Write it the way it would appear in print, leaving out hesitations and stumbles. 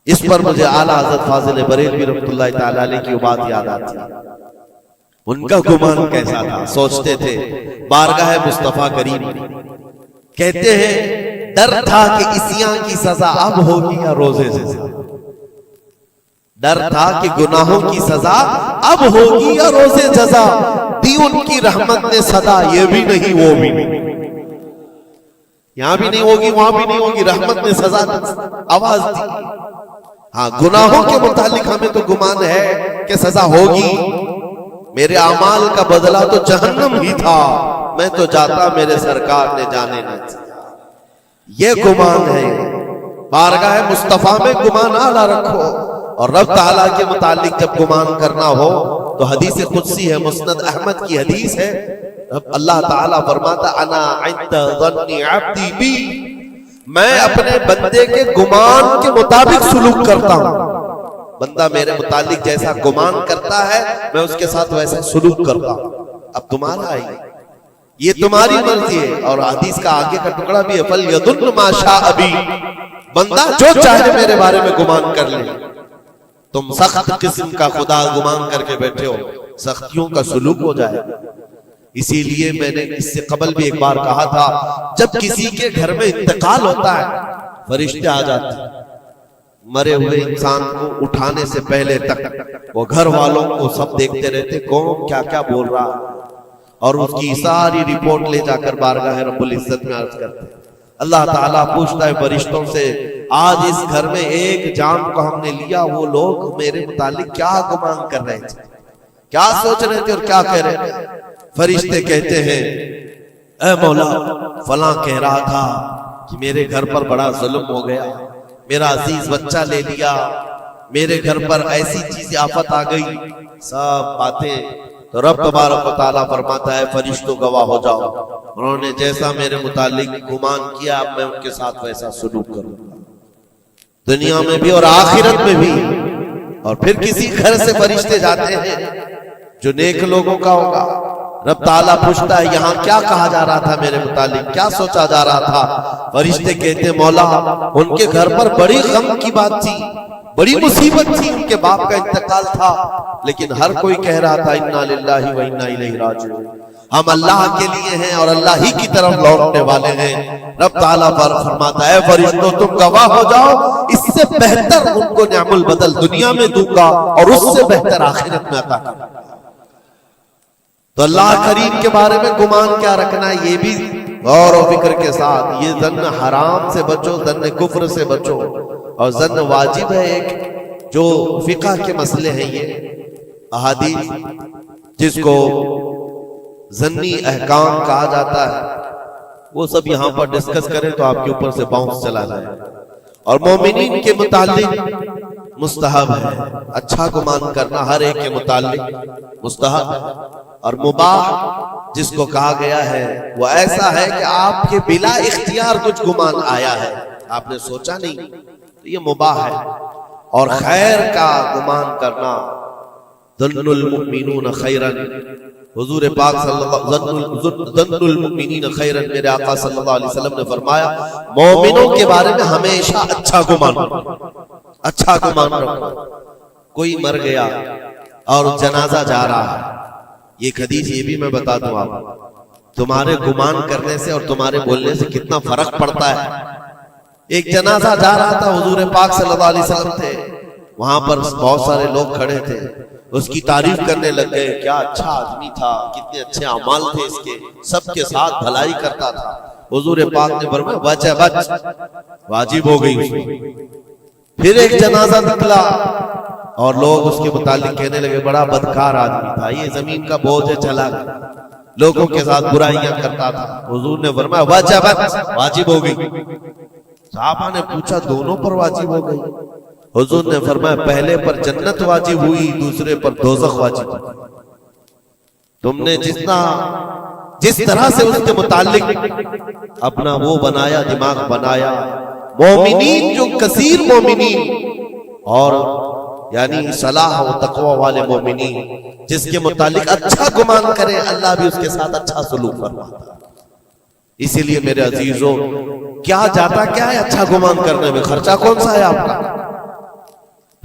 اس پر مجھے اعلیٰ حضرت فاضل بریلوی رحمۃ اللہ تعالی علیہ کی بات یاد آتی ہے. ان کا گمان کیسا تھا؟ سوچتے تھے بارگاہ مصطفیٰ کریم کہتے ہیں ڈر تھا کہ عصیاں کی سزا اب ہوگی یا روزے سے سزا. ڈر تھا کہ گناہوں کی سزا اب ہوگی یا روزے جزا. دی ان کی رحمت نے صدا یہ بھی نہیں وہ بھی نہیں. یہاں بھی نہیں ہوگی وہاں بھی نہیں ہوگی، رحمت نے سزا آواز دی. ہاں گناہوں کے متعلق ہمیں تو گمان ہے کہ سزا ہوگی. میرے اعمال کا بدلہ تو جہنم ہی تھا، میں تو جاتا میرے سرکار نے جانے نہ دیا. یہ گمان ہے. بارگاہ مصطفیٰ میں گمان اعلیٰ رکھو. اور رب تعالیٰ کے متعلق جب گمان کرنا ہو تو حدیث قدسی ہے، مسند احمد کی حدیث ہے. اللہ تعالیٰ فرماتا انا عند ظن عبدی بی، میں اپنے بندے کے گمان کے مطابق سلوک کرتا ہوں. بندہ میرے متعلق جیسا گمان کرتا ہے میں اس کے ساتھ ویسا سلوک کرتا ہوں. اب تمہارا ہے، یہ تمہاری مرضی ہے. اور حدیث کا آگے کا ٹکڑا بھی ہے فَلْيَظُنُّ مَا شَاءَ بِي، بندہ جو چاہے میرے بارے میں گمان کر لے. تم سخت قسم کا خدا گمان کر کے بیٹھے ہو، سختیوں کا سلوک ہو جائے. اسی لیے میں نے اس سے قبل بھی ایک بار کہا تھا جب کسی کے گھر میں انتقال ہوتا ہے فرشتے آ جاتے ہیں. مرے ہوئے انسان کو اٹھانے سے پہلے تک وہ گھر والوں کو سب دیکھتے رہتے کون کیا کیا بول رہا، اور اس کی ساری رپورٹ لے جا کر بارگاہ رب العزت میں عرض کرتے. اللہ تعالیٰ پوچھتا ہے فرشتوں سے آج اس گھر میں ایک جان کو ہم نے لیا، وہ لوگ میرے متعلق کیا گمان کر رہے تھے، کیا سوچ رہے تھے اور کیا کہہ رہے تھے. فرشتے کہتے ہیں اے مولا فلاں کہہ رہا تھا کہ میرے گھر پر بڑا ظلم ہو گیا، میرا عزیز بچہ لے لیا، میرے گھر پر ایسی چیز آفت آ گئی. سب باتیں تو رب تبارک و تعالیٰ فرماتا ہے فرشتوں گواہ ہو جاؤ، انہوں نے جیسا میرے متعلق گمان کیا اب میں ان کے ساتھ ویسا سلوک کروں گا، دنیا میں بھی اور آخرت میں بھی. اور پھر کسی گھر سے فرشتے جاتے ہیں جو نیک لوگوں کا ہوگا. رب تعالیٰ پوچھتا ہے یہاں کیا کہا جا رہا تھا میرے متعلق، کیا سوچا جا رہا تھا. فرشتے کہتے مولا ان کے گھر پر بڑی غم کی بات تھی، بڑی مصیبت تھی، ان کے باپ کا انتقال تھا، لیکن ہر کوئی کہہ رہا تھا انا للہ و انا الیہ راجعون، ہم اللہ کے لیے ہیں اور اللہ ہی کی طرف لوٹنے والے ہیں. رب تعالیٰ فرماتا ہے فرشتوں تم گواہ ہو جاؤ، اس سے بہتر ان کو نعم البدل دنیا میں دوں گا اور اس سے بہتر آخرت میں عطا کروں گا. تو اللہ کریم کے بارے میں گمان کیا رکھنا ہے یہ بھی غور و فکر کے ساتھ. یہ ظن حرام سے بچو، ظن کفر سے بچو. اور ظن واجب ہے ایک جو فقہ کے مسئلے ہیں، یہ احادیث جس کو ظنی احکام کہا جاتا ہے وہ سب یہاں پر ڈسکس کریں تو آپ کے اوپر سے باؤنس چلا جائے. اور مومنین کے متعلق مستحب ہے اچھا گمان کرنا، ہر ایک کے متعلق مستحب ہے. اور مباح جس کو کہا گیا ہے وہ ایسا ہے کہ آپ کے بلا اختیار کچھ گمان آیا ہے، آپ نے سوچا نہیں، تو یہ مباح ہے. اور خیر کا گمان کرنا ظن المؤمنون خیرا، حضور پاک صلی اللہ ظن المؤمنین خیرا، میرے آقا صلی اللہ علیہ وسلم نے فرمایا مومنوں کے بارے میں ہمیشہ اچھا گمان رکھو، اچھا گمان رکھو. کوئی مر گیا اور جنازہ جا رہا ہے، یہ حدیث یہ بھی میں بتا دوں آپ تمہارے گمان کرنے سے اور تمہارے بولنے سے کتنا فرق پڑتا ہے. ایک جنازہ جا رہا تھا، حضور پاک صلی اللہ علیہ وسلم تھے وہاں پر، بہت سارے لوگ کھڑے تھے، اس کی تعریف کرنے لگ گئے، کیا اچھا آدمی تھا، کتنے اچھے اعمال تھے اس کے، سب کے ساتھ بھلائی کرتا تھا. حضور پاک نے فرمایا بچ ہے بچ، واجب ہو گئی اس میں. پھر ایک جنازہ نکلا اور لوگ اس کے متعلق کہنے لگے بڑا بدکار آدمی تھا، یہ زمین کا بوجھ ہے چلا گیا، لوگوں کے ساتھ برائیاں کرتا تھا. حضور نے فرمایا واجب ہو گئی. صحابہ نے پوچھا دونوں پر واجب ہو گئی؟ حضور نے فرمایا پہلے پر جنت واجب ہوئی، دوسرے پر دوزخ واجب ہوئی. تم نے جس طرح سے اس کے متعلق اپنا وہ بنایا، دماغ بنایا. مومنین جو کثیر مومنین اور یعنی صلاح و تقوی والے مومنین جس کے متعلق اچھا گمان کرے اللہ بھی اس کے ساتھ اچھا سلوک فرماتا ہے. اسی لیے میرے عزیزوں کیا جاتا کیا ہے اچھا گمان کرنے میں، خرچہ کون سا ہے آپ کا؟